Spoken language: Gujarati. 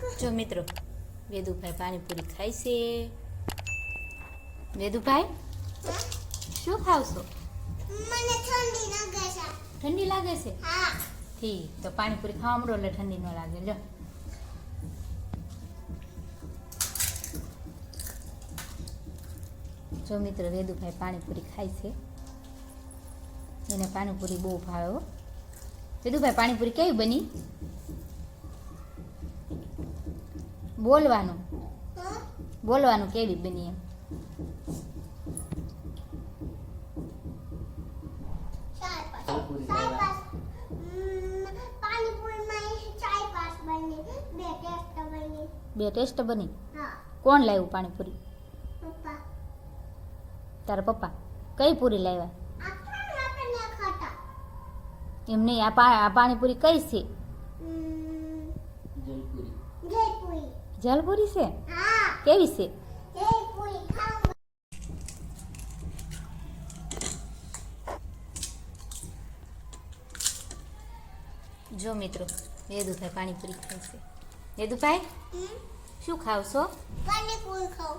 જો મિત્રો વેદુભાઈ પાણીપુરી ખાય છે. વેદુભાઈ શું ખાવશો? મને ઠંડી લાગે છે. ઠંડી લાગે છે? હા. ઠીક, તો પાણીપુરી ખાવા મળો એટલે ઠંડી ન લાગે. લો જો મિત્રો વેદુભાઈ પાણીપુરી ખાય છે. એને પાણીપુરી બહુ ભાવે હો. વેદુભાઈ પાણીપુરી કેવી બની? બોલવાનું બોલવાનું કેવી બની એમ. બે ટેસ્ટ બની. કોણ લાવ્યું પાણીપુરી? તારા પપ્પા. કઈ પૂરી લાવ્યા? એમ નહીં, આ પાણીપુરી કઈ છે? જલપુરી છે? કેવી છે? જો મિત્રો વેદુભાઈ પાણીપુરી ખાય છે. વેદુભાઈ શું ખાવશો? પાણીપુરી ખાવ.